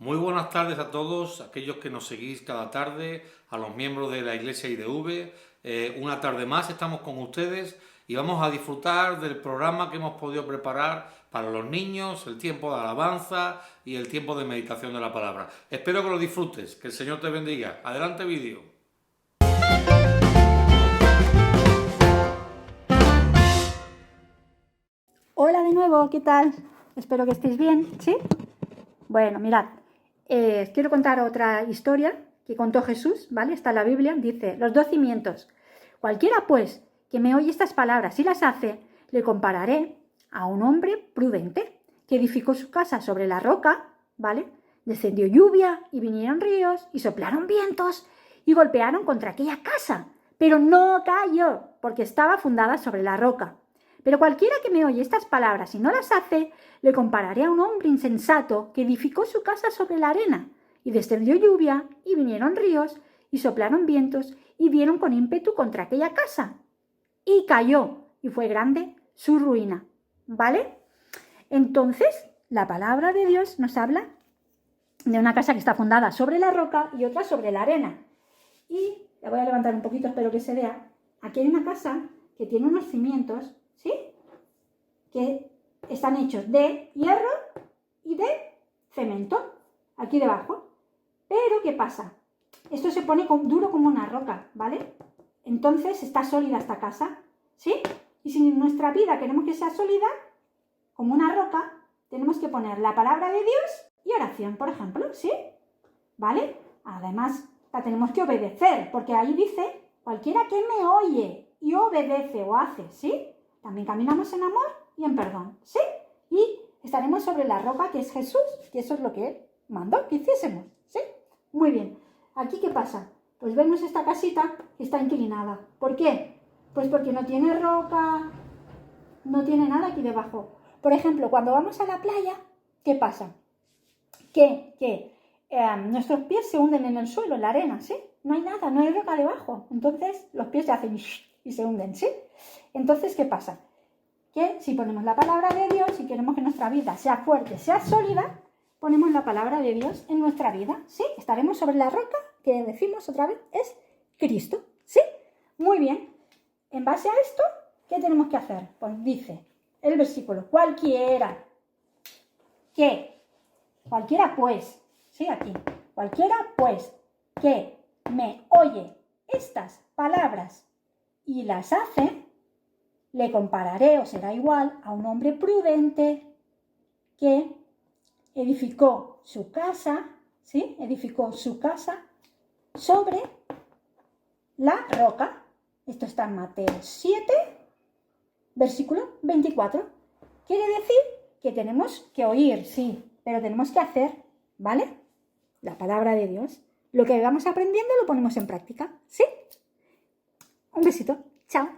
Muy buenas tardes a todos, aquellos que nos seguís cada tarde, a los miembros de la Iglesia IDV. Una tarde más estamos con ustedes y vamos a disfrutar del programa que hemos podido preparar para los niños, el tiempo de alabanza y el tiempo de meditación de la palabra. Espero que lo disfrutes, que el Señor te bendiga. Adelante vídeo. Hola de nuevo, ¿qué tal? Espero que estéis bien, ¿sí? Bueno, mirad, quiero contar otra historia que contó Jesús, ¿vale? Está en la Biblia, dice, los 2 cimientos. Cualquiera, pues, que me oye estas palabras y las hace, le compararé a un hombre prudente que edificó su casa sobre la roca, ¿vale? Descendió lluvia y vinieron ríos y soplaron vientos y golpearon contra aquella casa, pero no cayó porque estaba fundada sobre la roca. Pero cualquiera que me oye estas palabras y no las hace, le compararé a un hombre insensato que edificó su casa sobre la arena, y descendió lluvia, y vinieron ríos, y soplaron vientos, y dieron con ímpetu contra aquella casa. Y cayó, y fue grande su ruina. ¿Vale? Entonces, la palabra de Dios nos habla de una casa que está fundada sobre la roca y otra sobre la arena. Y la voy a levantar un poquito, espero que se vea. Aquí hay una casa que tiene unos cimientos, ¿sí? Que están hechos de hierro y de cemento, aquí debajo. Pero, ¿qué pasa? Esto se pone duro como una roca, ¿vale? Entonces está sólida esta casa, ¿sí? Y si en nuestra vida queremos que sea sólida, como una roca, tenemos que poner la palabra de Dios y oración, por ejemplo, ¿sí? ¿Vale? Además, la tenemos que obedecer, porque ahí dice, cualquiera que me oye y obedece o hace, ¿sí? También caminamos en amor y en perdón, ¿sí? Y estaremos sobre la roca que es Jesús, que eso es lo que Él mandó que hiciésemos, ¿sí? Muy bien. ¿Aquí qué pasa? Pues vemos esta casita que está inclinada. ¿Por qué? Pues porque no tiene roca, no tiene nada aquí debajo. Por ejemplo, cuando vamos a la playa, ¿qué pasa? Que nuestros pies se hunden en el suelo, en la arena, ¿sí? No hay nada, no hay roca debajo. Entonces los pies se hacen y se hunden, ¿sí? Entonces, ¿qué pasa? Que si ponemos la palabra de Dios y queremos que nuestra vida sea fuerte, sea sólida, ponemos la palabra de Dios en nuestra vida, ¿sí? Estaremos sobre la roca, que decimos otra vez, es Cristo, ¿sí? Muy bien. En base a esto, ¿qué tenemos que hacer? Pues dice el versículo, cualquiera pues, ¿sí? Aquí, cualquiera pues que me oye estas palabras y las hace, le compararé o será igual a un hombre prudente que edificó su casa, ¿sí? Edificó su casa sobre la roca. Esto está en Mateo 7, versículo 24. Quiere decir que tenemos que oír, sí, pero tenemos que hacer, ¿vale? La palabra de Dios. Lo que vamos aprendiendo lo ponemos en práctica, ¿sí? Un besito. Chao.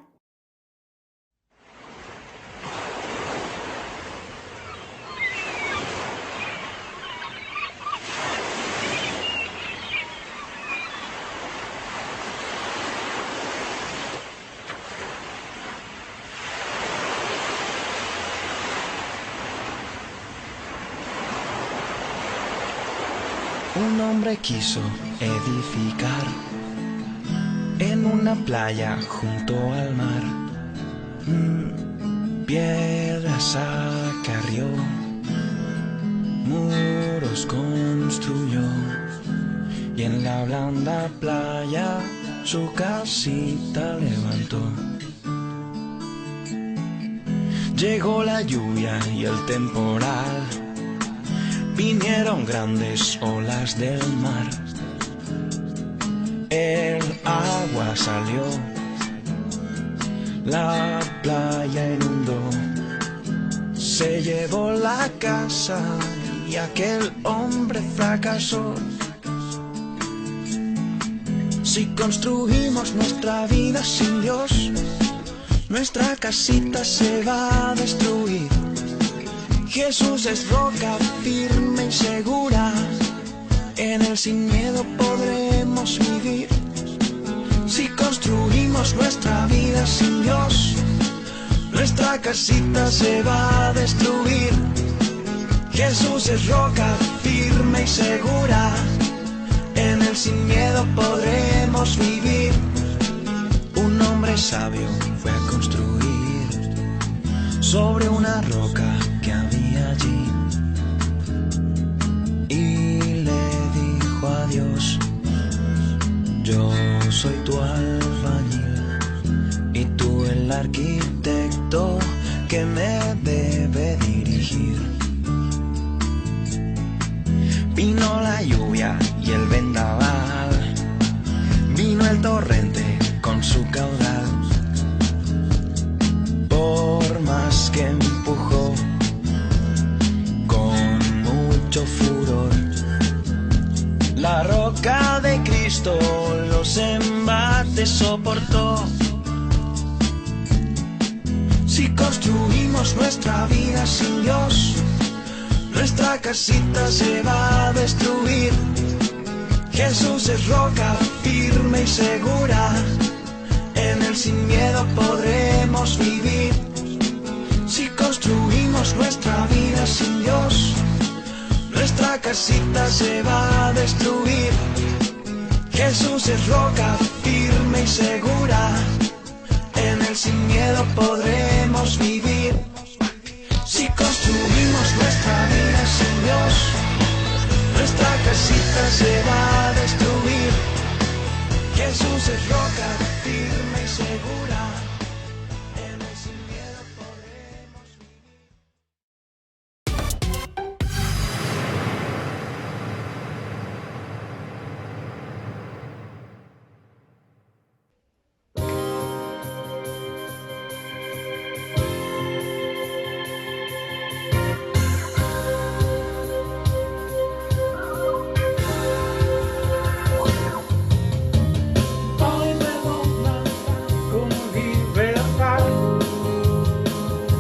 Un hombre quiso edificar en una playa junto al mar. Piedras acarrió, muros construyó y en la blanda playa su casita levantó. Llegó la lluvia y el temporal, vinieron grandes olas del mar. El agua salió, la playa inundó, se llevó la casa y aquel hombre fracasó. Si construimos nuestra vida sin Dios, nuestra casita se va a destruir. Jesús es roca firme y segura, en Él sin miedo podremos vivir. Si construimos nuestra vida sin Dios, nuestra casita se va a destruir. Jesús es roca firme y segura. En él sin miedo podremos vivir. Un hombre sabio fue a construir sobre una roca que había allí. Y le dijo a Dios: yo soy tu albañil y tú el arquitecto que me debe dirigir. Vino la lluvia y el vendaval, vino el torrente con su caudal. Por más que empujó con mucho furor, la roca de Cristo los embates soportó. Si construimos nuestra vida sin Dios, nuestra casita se va a destruir. Jesús es roca firme y segura. En él sin miedo podremos vivir. Si construimos nuestra vida sin Dios, nuestra casita se va a destruir. Jesús es roca firme y segura. En él sin miedo podremos vivir. Si construimos nuestra vida sin Dios, nuestra casita se va a destruir. Jesús es roca firme y segura. En él sin miedo podremos vivir. Hoy me voy con libertad,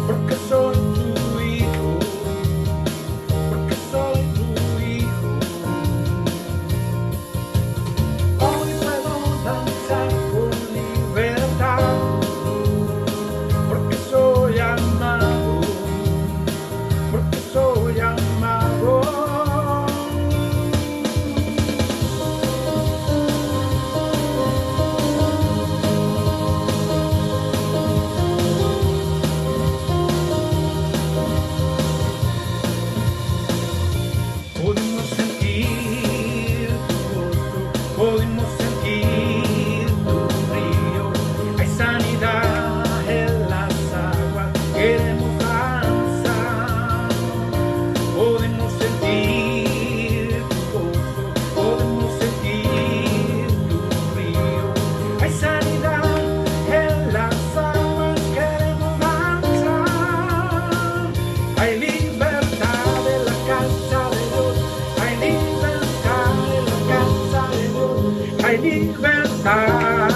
porque soy tu hijo, porque soy tu hijo. Hoy puedo danzar con libertad, porque soy amado, porque soy amado. Podemos sentir tu gozo, podemos sentir tu río. Hay sanidad en las aguas, queremos danzar. Podemos sentir tu gozo, podemos sentir tu río. Hay sanidad en las aguas, queremos danzar. Hay libertad en la casa de Dios, hay libertad en la casa de Dios, hay libertad,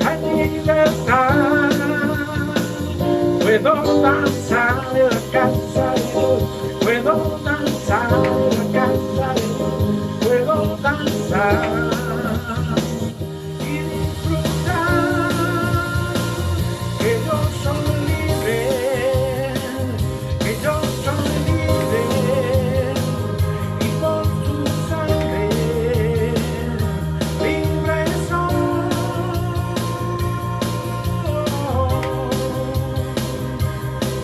hay libertad. Puedo danzar en la casa de Dios, puedo danzar en la casa de Dios, puedo danzar y disfrutar que yo soy libre, que yo soy libre, y por tu sangre libre soy.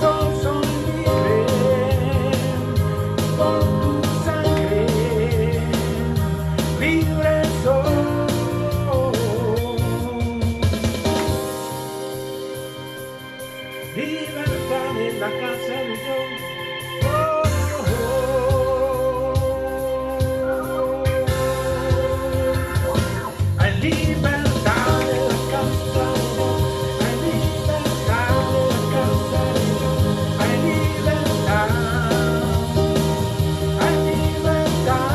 Yo soy libre, por tu sangre libre soy. Libertad en la casa de Dios. Hay libertad en la casa de Dios. Hay libertad en la casa de Dios. Hay libertad. Hay libertad.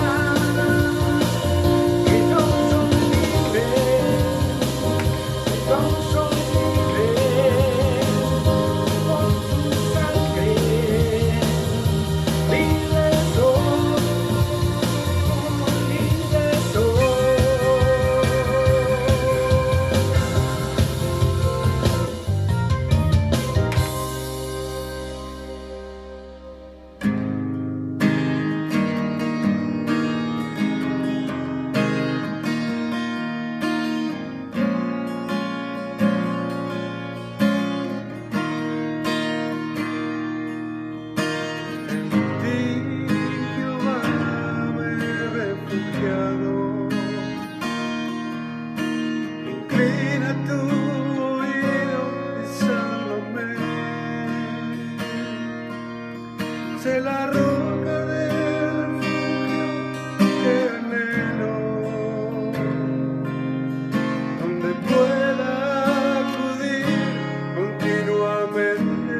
Que yo soy libre. Que yo soy libre. Por tu sangre sé la roca de refugio que anhelo, donde pueda acudir continuamente.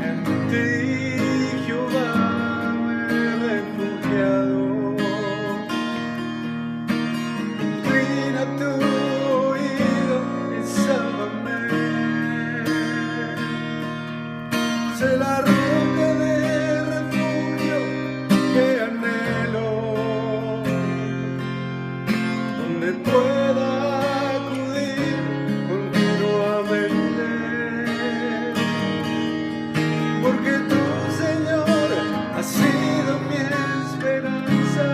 En ti, Jehová, me he refugiado. Inclina tu oído y sálvame. Sé la roca de refugio que anhelo, donde pueda acudir continuamente. Porque tú, Señor, has sido mi esperanza,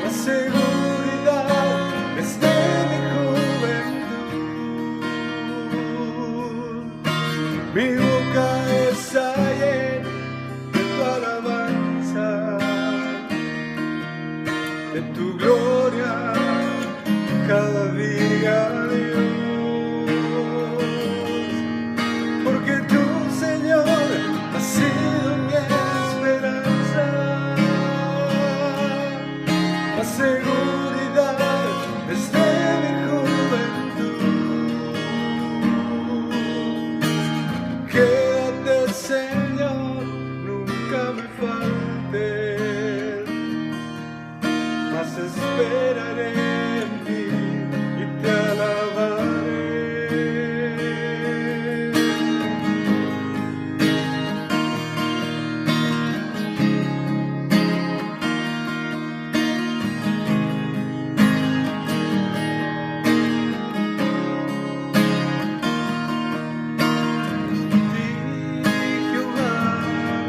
la seguridad desde mi juventud. Mi boca está llena de tu alabanza, de tu gloria cada día, Dios. Porque tú, Señor, has sido mi esperanza, la seguridad desde mi juventud. Quédate, Señor, nunca me faltes, mas esperaré en ti y te alabaré. Jehová,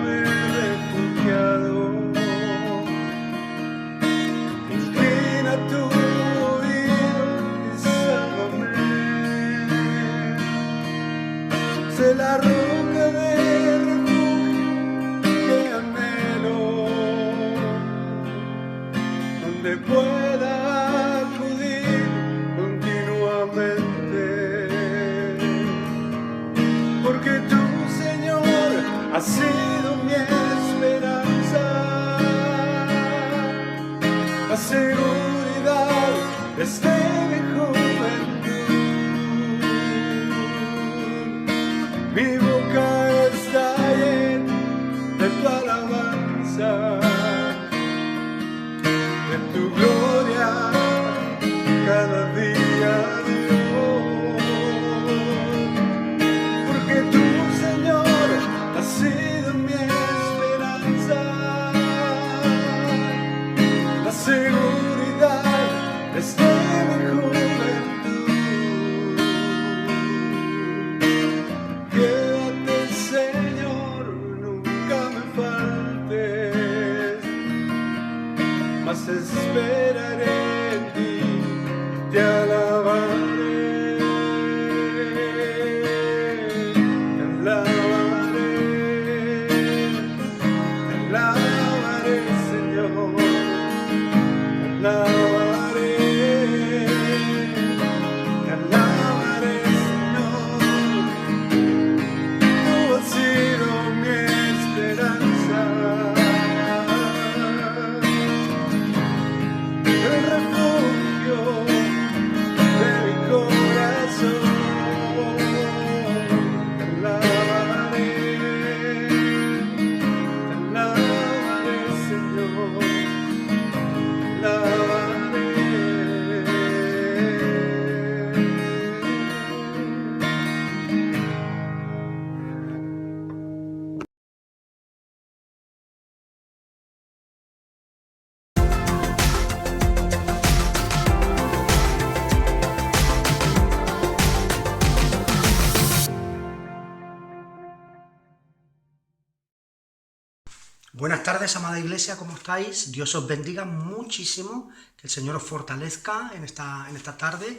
me he refugiado. Inclina tu oído y sálvame. Sé la roca de refugio que anhelo, donde pueda acudir continuamente. Porque tú, Señor, has sido mi esperanza, la seguridad desde mi juventud. Mi boca está llena de tu alabanza, de tu gloria cada día, Dios. Porque tú, Señor, has sido mi esperanza, la seguridad desde mi juventud. Quédate, Señor, nunca me faltes, mas esperaré en ti, te alabaré, te alabaré, te alabaré, Señor, te alabaré, te alabaré, Señor. Tú has sido mi esperanza, el refugio de mi corazón. Te alabaré, Señor, te alabaré. Buenas tardes, amada iglesia, ¿cómo estáis? Dios os bendiga muchísimo, que el Señor os fortalezca en esta tarde,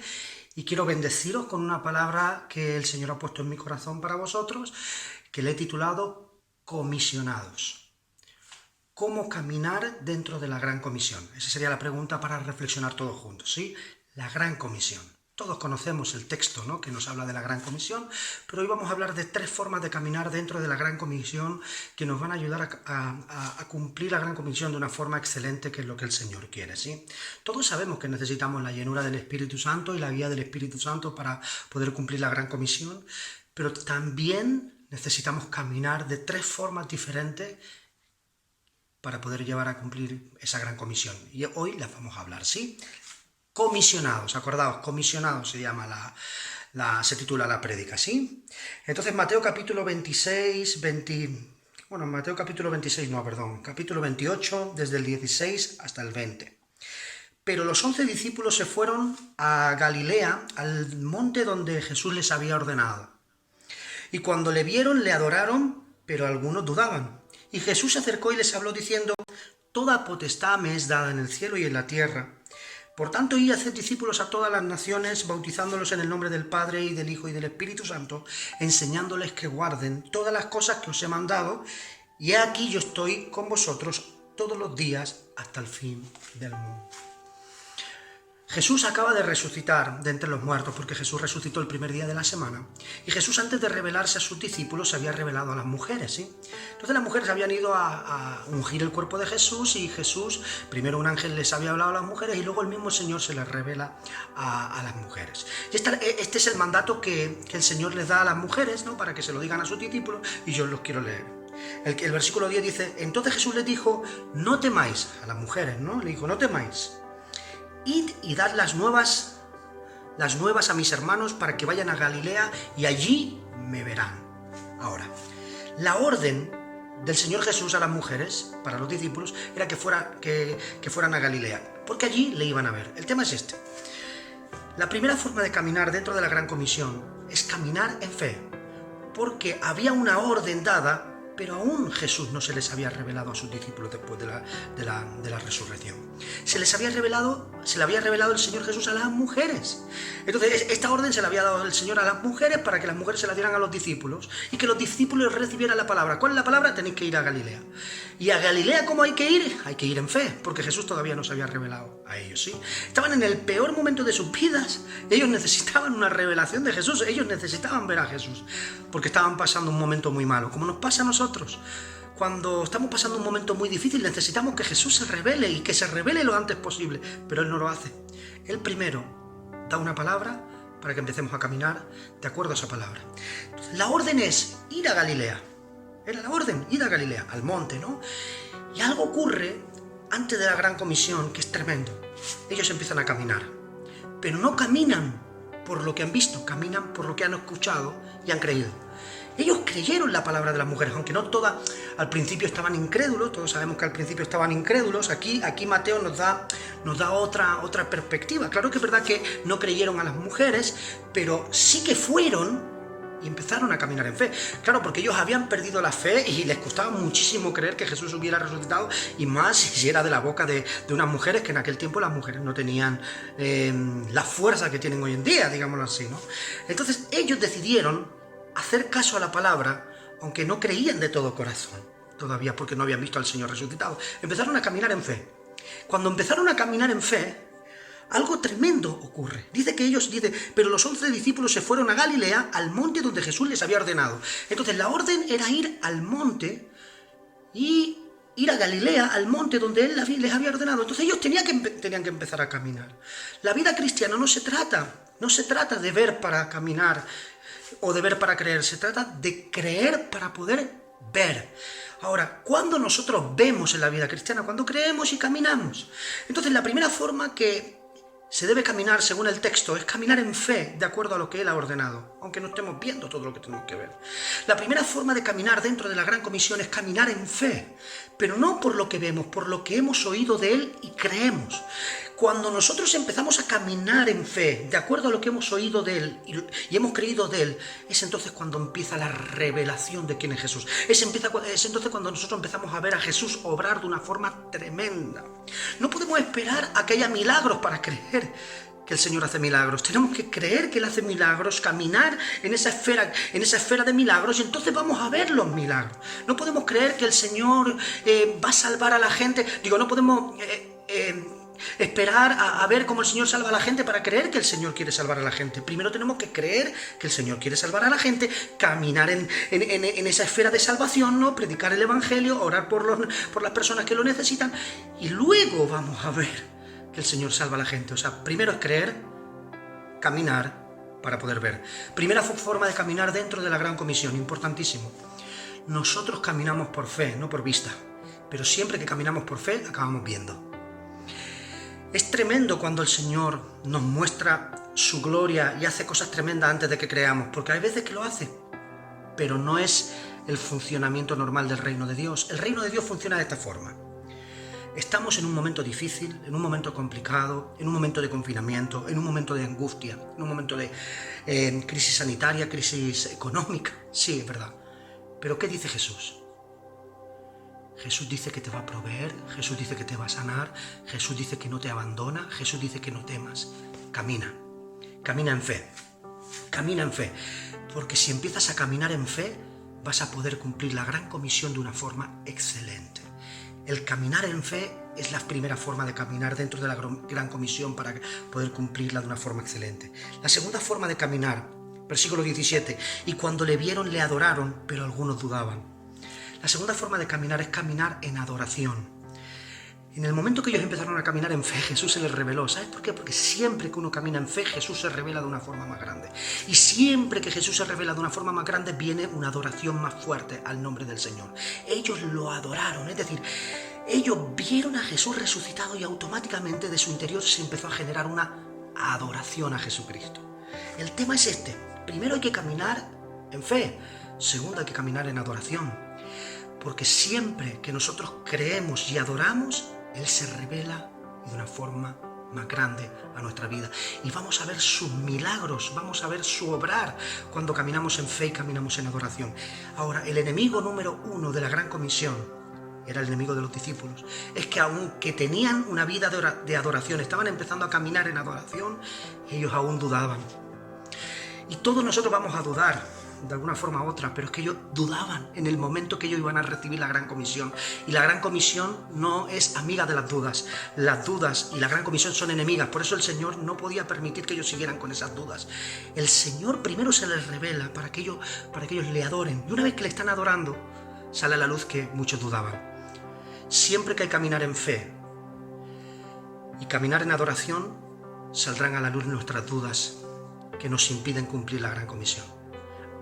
y quiero bendeciros con una palabra que el Señor ha puesto en mi corazón para vosotros, que le he titulado Comisionados. ¿Cómo caminar dentro de la Gran Comisión? Esa sería la pregunta para reflexionar todos juntos, ¿sí? La Gran Comisión. Todos conocemos el texto, ¿no?, que nos habla de la Gran Comisión, pero hoy vamos a hablar de 3 formas de caminar dentro de la Gran Comisión que nos van a ayudar a cumplir la Gran Comisión de una forma excelente, que es lo que el Señor quiere, ¿sí? Todos sabemos que necesitamos la llenura del Espíritu Santo y la guía del Espíritu Santo para poder cumplir la Gran Comisión, pero también necesitamos caminar de 3 formas diferentes para poder llevar a cumplir esa Gran Comisión. Y hoy las vamos a hablar, ¿sí? Comisionados, acordaos, comisionados se llama se titula la prédica, ¿sí? Entonces Mateo capítulo 28, desde el 16 hasta el 20. Pero los 11 discípulos se fueron a Galilea, al monte donde Jesús les había ordenado. Y cuando le vieron, le adoraron, pero algunos dudaban. Y Jesús se acercó y les habló diciendo: Toda potestad me es dada en el cielo y en la tierra. Por tanto, id y haced discípulos a todas las naciones, bautizándolos en el nombre del Padre, y del Hijo, y del Espíritu Santo, enseñándoles que guarden todas las cosas que os he mandado, y he aquí yo estoy con vosotros todos los días hasta el fin del mundo. Jesús acaba de resucitar de entre los muertos, porque Jesús resucitó el primer día de la semana, y Jesús, antes de revelarse a sus discípulos, se había revelado a las mujeres, ¿sí? Entonces las mujeres habían ido a ungir el cuerpo de Jesús, y Jesús, primero un ángel les había hablado a las mujeres, y luego el mismo Señor se les revela a las mujeres. Y este es el mandato que el Señor les da a las mujeres, ¿no?, para que se lo digan a sus discípulos, y yo los quiero leer. El versículo 10 dice: Entonces Jesús les dijo: No temáis, a las mujeres, ¿no? Le dijo: No temáis. Id y dad las nuevas a mis hermanos para que vayan a Galilea y allí me verán. Ahora, la orden del Señor Jesús a las mujeres, para los discípulos, era que fueran a Galilea, porque allí le iban a ver. El tema es este. La primera forma de caminar dentro de la Gran Comisión es caminar en fe, porque había una orden dada, pero aún Jesús no se les había revelado a sus discípulos después de la resurrección. Se le había revelado el Señor Jesús a las mujeres. Entonces, esta orden se la había dado el Señor a las mujeres para que las mujeres se la dieran a los discípulos y que los discípulos recibieran la palabra. ¿Cuál es la palabra? Tenéis que ir a Galilea. ¿Y a Galilea cómo hay que ir? Hay que ir en fe, porque Jesús todavía no se había revelado a ellos, ¿sí? Estaban en el peor momento de sus vidas. Ellos necesitaban una revelación de Jesús. Ellos necesitaban ver a Jesús, porque estaban pasando un momento muy malo, como nos pasa a nosotros. Cuando estamos pasando un momento muy difícil, necesitamos que Jesús se revele, y que se revele lo antes posible, pero Él no lo hace. Él primero da una palabra para que empecemos a caminar de acuerdo a esa palabra. Entonces, la orden es ir a Galilea. Era la orden, ir a Galilea, al monte, ¿no? Y algo ocurre antes de la Gran Comisión que es tremendo. Ellos empiezan a caminar, pero no caminan por lo que han visto, caminan por lo que han escuchado y han creído. Ellos creyeron la palabra de las mujeres, aunque no todas al principio estaban incrédulos. Todos sabemos que al principio estaban incrédulos. Aquí Mateo nos da otra perspectiva. Claro que es verdad que no creyeron a las mujeres, pero sí que fueron y empezaron a caminar en fe. Claro, porque ellos habían perdido la fe y les costaba muchísimo creer que Jesús hubiera resucitado, y más si era de la boca de unas mujeres, que en aquel tiempo las mujeres no tenían la fuerza que tienen hoy en día, digámoslo así, ¿no? Entonces ellos decidieron hacer caso a la palabra, aunque no creían de todo corazón todavía, porque no habían visto al Señor resucitado. Empezaron a caminar en fe. Cuando empezaron a caminar en fe, algo tremendo ocurre. Pero los 11 discípulos se fueron a Galilea, al monte donde Jesús les había ordenado. Entonces la orden era ir al monte y ir a Galilea, al monte donde Él les había ordenado. Entonces ellos tenían que empezar a caminar. La vida cristiana no se trata de ver para caminar o de ver para creer, se trata de creer para poder ver. Ahora, ¿cuándo nosotros vemos en la vida cristiana? Cuando creemos y caminamos. Entonces, la primera forma que se debe caminar, según el texto, es caminar en fe, de acuerdo a lo que Él ha ordenado, aunque no estemos viendo todo lo que tenemos que ver. La primera forma de caminar dentro de la Gran Comisión es caminar en fe, pero no por lo que vemos, por lo que hemos oído de Él y creemos. Cuando nosotros empezamos a caminar en fe, de acuerdo a lo que hemos oído de Él y hemos creído de Él, es entonces cuando empieza la revelación de quién es Jesús. Es entonces cuando nosotros empezamos a ver a Jesús obrar de una forma tremenda. No podemos esperar a que haya milagros para creer que el Señor hace milagros. Tenemos que creer que Él hace milagros, caminar en esa esfera de milagros, y entonces vamos a ver los milagros. No podemos creer que el Señor va a salvar a la gente. No podemos esperar a ver cómo el Señor salva a la gente para creer que el Señor quiere salvar a la gente. Primero tenemos que creer que el Señor quiere salvar a la gente, caminar en esa esfera de salvación, ¿no? Predicar el Evangelio, orar por las personas que lo necesitan, y luego vamos a ver que el Señor salva a la gente. O sea, primero es creer, caminar para poder ver. Primera forma de caminar dentro de la Gran Comisión, importantísimo. Nosotros caminamos por fe, no por vista, pero siempre que caminamos por fe acabamos viendo. Es tremendo cuando el Señor nos muestra su gloria y hace cosas tremendas antes de que creamos, porque hay veces que lo hace, pero no es el funcionamiento normal del reino de Dios. El reino de Dios funciona de esta forma. Estamos en un momento difícil, en un momento complicado, en un momento de confinamiento, en un momento de angustia, en un momento de crisis sanitaria, crisis económica. Sí, es verdad. Pero ¿qué dice Jesús? Jesús dice que te va a proveer, Jesús dice que te va a sanar, Jesús dice que no te abandona, Jesús dice que no temas. Camina en fe, camina en fe, porque si empiezas a caminar en fe, vas a poder cumplir la gran comisión de una forma excelente. El caminar en fe es la primera forma de caminar dentro de la gran comisión para poder cumplirla de una forma excelente. La segunda forma de caminar, versículo 17, y cuando le vieron le adoraron, pero algunos dudaban. La segunda forma de caminar es caminar en adoración. En el momento que ellos empezaron a caminar en fe, Jesús se les reveló. ¿Sabes por qué? Porque siempre que uno camina en fe, Jesús se revela de una forma más grande. Y siempre que Jesús se revela de una forma más grande, viene una adoración más fuerte al nombre del Señor. Ellos lo adoraron, es decir, ellos vieron a Jesús resucitado y automáticamente de su interior se empezó a generar una adoración a Jesucristo. El tema es este. Primero hay que caminar en fe. Segundo hay que caminar en adoración. Porque siempre que nosotros creemos y adoramos, Él se revela de una forma más grande a nuestra vida. Y vamos a ver sus milagros, vamos a ver su obrar cuando caminamos en fe y caminamos en adoración. Ahora, el enemigo número 1 de la Gran Comisión era el enemigo de los discípulos. Es que aunque tenían una vida de adoración, estaban empezando a caminar en adoración, ellos aún dudaban. Y todos nosotros vamos a dudar de alguna forma u otra, pero es que ellos dudaban en el momento que ellos iban a recibir la Gran Comisión. Y la Gran Comisión no es amiga de las dudas. Las dudas y la Gran Comisión son enemigas. Por eso el Señor no podía permitir que ellos siguieran con esas dudas. El Señor primero se les revela para que ellos le adoren. Y una vez que le están adorando, sale a la luz que muchos dudaban. Siempre que hay caminar en fe y caminar en adoración, saldrán a la luz nuestras dudas que nos impiden cumplir la Gran Comisión.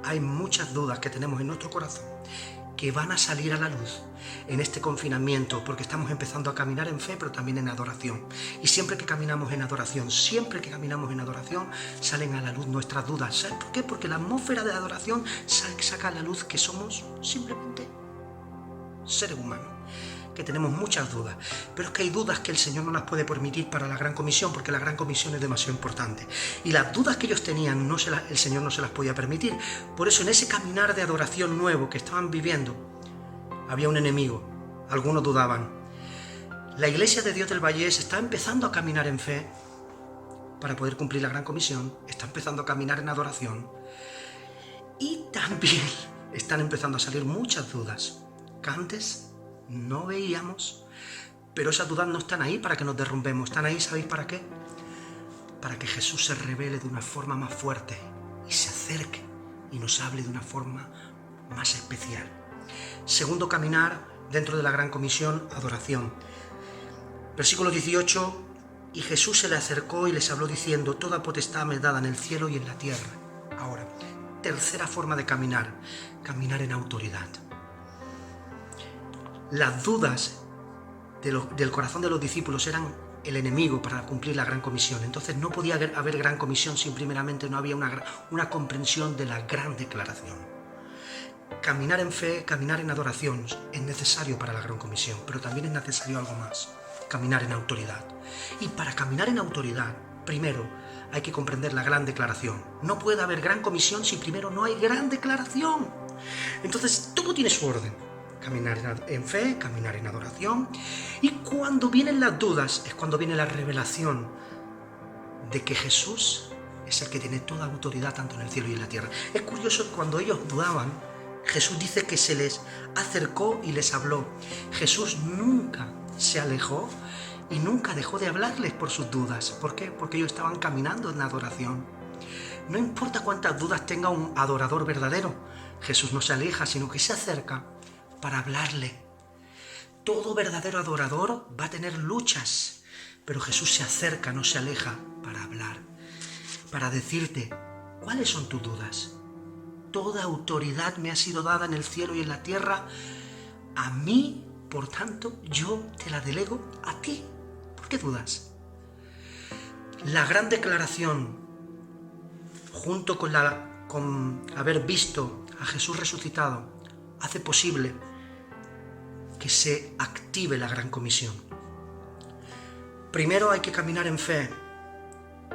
Hay muchas dudas que tenemos en nuestro corazón que van a salir a la luz en este confinamiento porque estamos empezando a caminar en fe pero también en adoración. Y siempre que caminamos en adoración, salen a la luz nuestras dudas. ¿Sabes por qué? Porque la atmósfera de adoración saca a la luz que somos simplemente seres humanos, que tenemos muchas dudas, pero es que hay dudas que el Señor no las puede permitir para la Gran Comisión, porque la Gran Comisión es demasiado importante. Y las dudas que ellos tenían, el Señor no se las podía permitir. Por eso en ese caminar de adoración nuevo que estaban viviendo, había un enemigo. Algunos dudaban. La Iglesia de Dios del Vallés está empezando a caminar en fe para poder cumplir la Gran Comisión, está empezando a caminar en adoración, y también están empezando a salir muchas dudas que antes no veíamos, pero esas dudas no están ahí para que nos derrumbemos, están ahí, ¿sabéis para qué? Para que Jesús se revele de una forma más fuerte y se acerque y nos hable de una forma más especial. Segundo caminar dentro de la Gran Comisión, adoración. Versículo 18, y Jesús se le acercó y les habló diciendo, toda potestad me es dada en el cielo y en la tierra. Ahora, tercera forma de caminar, caminar en autoridad. Las dudas del corazón de los discípulos eran el enemigo para cumplir la Gran Comisión. Entonces no podía haber Gran Comisión si primeramente no había una comprensión de la gran declaración. Caminar en fe, caminar en adoración es necesario para la Gran Comisión, pero también es necesario algo más, caminar en autoridad. Y para caminar en autoridad, primero hay que comprender la gran declaración. No puede haber Gran Comisión si primero no hay gran declaración. Entonces todo tiene su orden. Caminar en fe, caminar en adoración. Y cuando vienen las dudas es cuando viene la revelación de que Jesús es el que tiene toda autoridad tanto en el cielo y en la tierra. Es curioso que cuando ellos dudaban, Jesús dice que se les acercó y les habló. Jesús nunca se alejó y nunca dejó de hablarles por sus dudas. ¿Por qué? Porque ellos estaban caminando en la adoración. No importa cuántas dudas tenga un adorador verdadero, Jesús no se aleja, sino que se acerca para hablarle. Todo verdadero adorador va a tener luchas, pero Jesús se acerca, no se aleja, para hablar, para decirte, ¿cuáles son tus dudas? Toda autoridad me ha sido dada en el cielo y en la tierra. A mí, por tanto, yo te la delego a ti. ¿Por qué dudas? La gran declaración, junto con haber visto a Jesús resucitado, hace posible que se active la gran comisión. Primero hay que caminar en fe.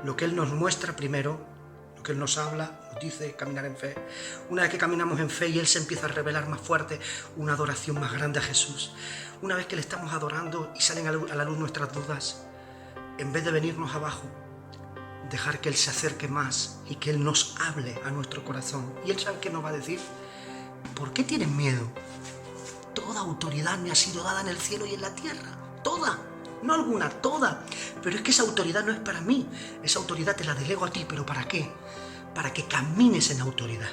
Lo que Él nos muestra primero, lo que Él nos habla, nos dice caminar en fe. Una vez que caminamos en fe y Él se empieza a revelar más fuerte, una adoración más grande a Jesús. Una vez que le estamos adorando y salen a la luz nuestras dudas, en vez de venirnos abajo, dejar que Él se acerque más y que Él nos hable a nuestro corazón. Y Él sabe qué nos va a decir. ¿Por qué tienes miedo? Toda autoridad me ha sido dada en el cielo y en la tierra. Toda. No alguna, toda. Pero es que esa autoridad no es para mí. Esa autoridad te la delego a ti. ¿Pero para qué? Para que camines en autoridad.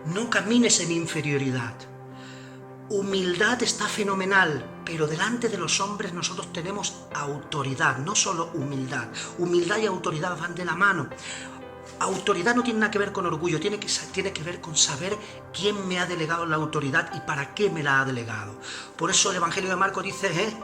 No camines en inferioridad. Humildad está fenomenal, pero delante de los hombres nosotros tenemos autoridad, no solo humildad. Humildad y autoridad van de la mano. Autoridad no tiene nada que ver con orgullo, tiene que ver con saber quién me ha delegado la autoridad y para qué me la ha delegado. Por eso el Evangelio de Marcos dice,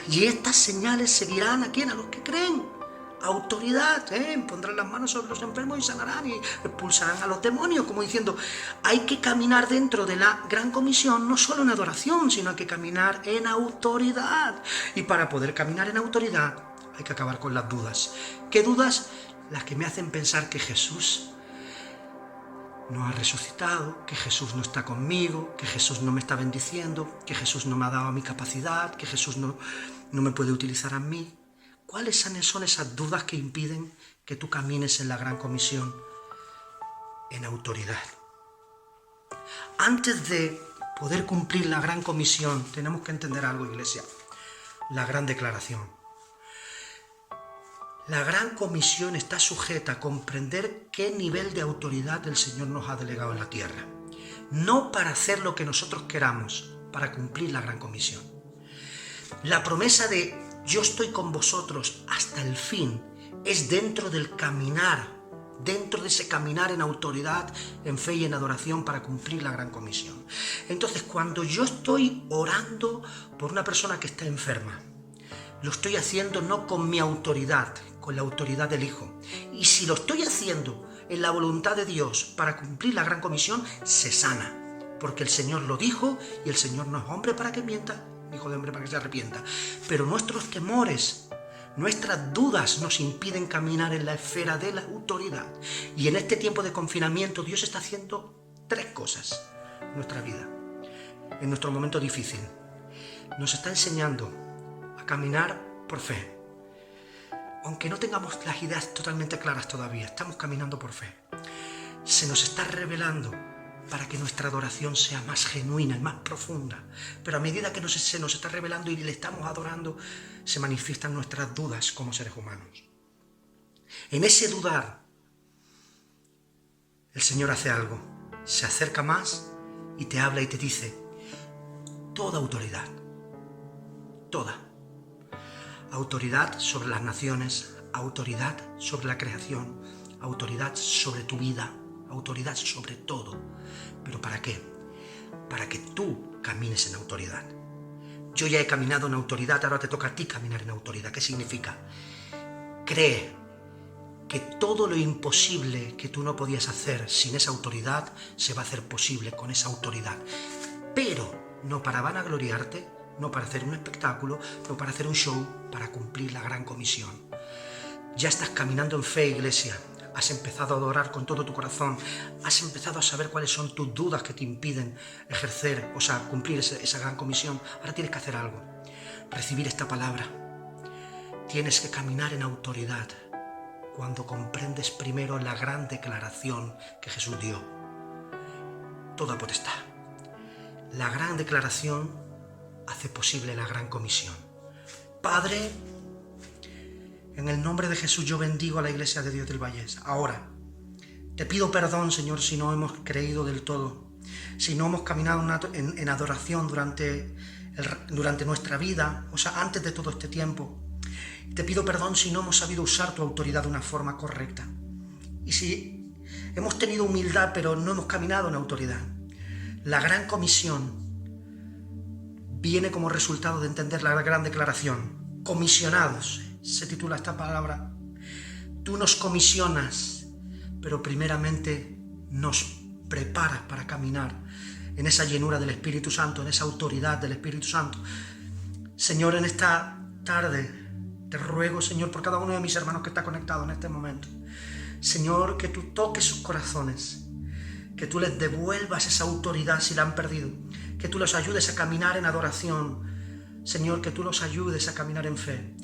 y estas señales seguirán ¿a quién? A los que creen. Autoridad, pondrán las manos sobre los enfermos y sanarán y expulsarán a los demonios, como diciendo, hay que caminar dentro de la gran comisión, no solo en adoración, sino hay que caminar en autoridad. Y para poder caminar en autoridad hay que acabar con las dudas. ¿Qué dudas? Las que me hacen pensar que Jesús no ha resucitado, que Jesús no está conmigo, que Jesús no me está bendiciendo, que Jesús no me ha dado mi capacidad, que Jesús no me puede utilizar a mí. ¿Cuáles son esas dudas que impiden que tú camines en la gran comisión en autoridad? Antes de poder cumplir la gran comisión, tenemos que entender algo, iglesia. La gran declaración. La gran comisión está sujeta a comprender qué nivel de autoridad el Señor nos ha delegado en la tierra. No para hacer lo que nosotros queramos, para cumplir la gran comisión. La promesa de yo estoy con vosotros hasta el fin es dentro del caminar, dentro de ese caminar en autoridad, en fe y en adoración para cumplir la gran comisión. Entonces, cuando yo estoy orando por una persona que está enferma, lo estoy haciendo no con mi autoridad, con la autoridad del Hijo. Y si lo estoy haciendo en la voluntad de Dios para cumplir la gran comisión, se sana. Porque el Señor lo dijo y el Señor no es hombre para que mienta, hijo de hombre para que se arrepienta. Pero nuestros temores, nuestras dudas nos impiden caminar en la esfera de la autoridad. Y en este tiempo de confinamiento Dios está haciendo 3 cosas en nuestra vida, en nuestro momento difícil. Nos está enseñando a caminar por fe. Aunque no tengamos las ideas totalmente claras todavía, estamos caminando por fe. Se nos está revelando para que nuestra adoración sea más genuina y más profunda. Pero a medida que se nos está revelando y le estamos adorando, se manifiestan nuestras dudas como seres humanos. En ese dudar, el Señor hace algo. Se acerca más y te habla y te dice, toda autoridad, toda. Autoridad sobre las naciones, autoridad sobre la creación, autoridad sobre tu vida, autoridad sobre todo. ¿Pero para qué? Para que tú camines en autoridad. Yo ya he caminado en autoridad, ahora te toca a ti caminar en autoridad. ¿Qué significa? Cree que todo lo imposible que tú no podías hacer sin esa autoridad, se va a hacer posible con esa autoridad. Pero no para vanagloriarte, no para hacer un espectáculo, no para hacer un show, para cumplir la gran comisión. Ya estás caminando en fe, iglesia. Has empezado a adorar con todo tu corazón. Has empezado a saber cuáles son tus dudas que te impiden ejercer, cumplir esa gran comisión. Ahora tienes que hacer algo. Recibir esta palabra. Tienes que caminar en autoridad cuando comprendes primero la gran declaración que Jesús dio. Toda potestad. La gran declaración hace posible la gran comisión. Padre, en el nombre de Jesús yo bendigo a la Iglesia de Dios del Vallés. Ahora, te pido perdón, Señor, si no hemos creído del todo, si no hemos caminado en adoración durante nuestra vida, o sea, antes de todo este tiempo. Te pido perdón si no hemos sabido usar tu autoridad de una forma correcta. Y si hemos tenido humildad, pero no hemos caminado en autoridad. La gran comisión viene como resultado de entender la gran declaración. Comisionados, se titula esta palabra. Tú nos comisionas, pero primeramente nos preparas para caminar en esa llenura del Espíritu Santo, en esa autoridad del Espíritu Santo. Señor, en esta tarde te ruego, Señor, por cada uno de mis hermanos que está conectado en este momento. Señor, que tú toques sus corazones, que tú les devuelvas esa autoridad si la han perdido, que tú los ayudes a caminar en adoración, Señor, que tú los ayudes a caminar en fe,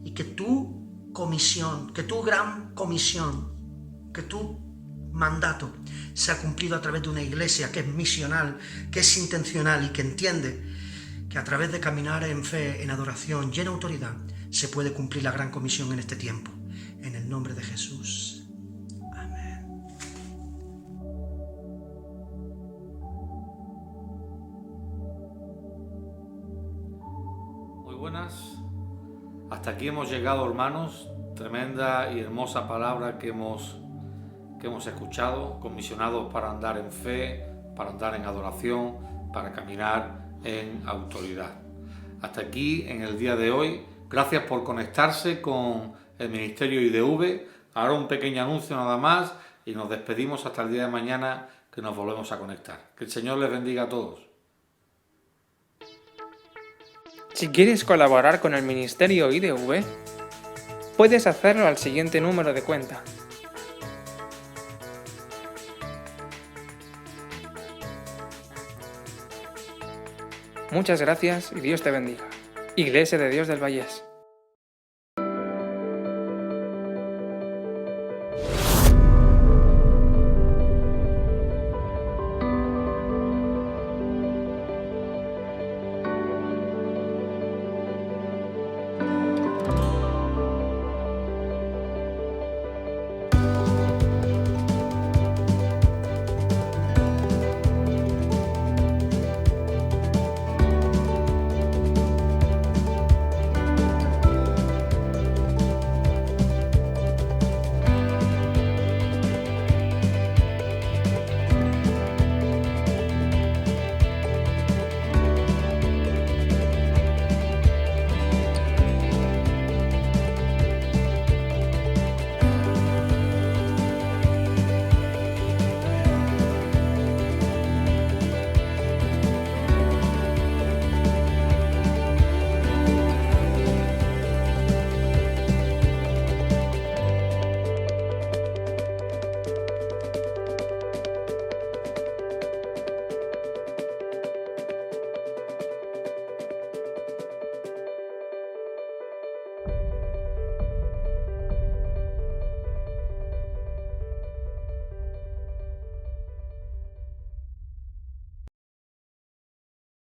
y que tu comisión, que tu gran comisión, que tu mandato sea cumplido a través de una iglesia que es misional, que es intencional y que entiende que a través de caminar en fe, en adoración y en autoridad, se puede cumplir la gran comisión en este tiempo. En el nombre de Jesús. Amén. Muy buenas. Hasta aquí hemos llegado, hermanos. Tremenda y hermosa palabra que hemos escuchado. Comisionados para andar en fe, para andar en adoración, para caminar en autoridad. Hasta aquí en el día de hoy. Gracias por conectarse con el Ministerio IDV. Ahora un pequeño anuncio nada más y nos despedimos hasta el día de mañana, que nos volvemos a conectar. Que el Señor les bendiga a todos. Si quieres colaborar con el Ministerio IDV, puedes hacerlo al siguiente número de cuenta: Muchas gracias y Dios te bendiga. Iglesia de Dios del Vallés.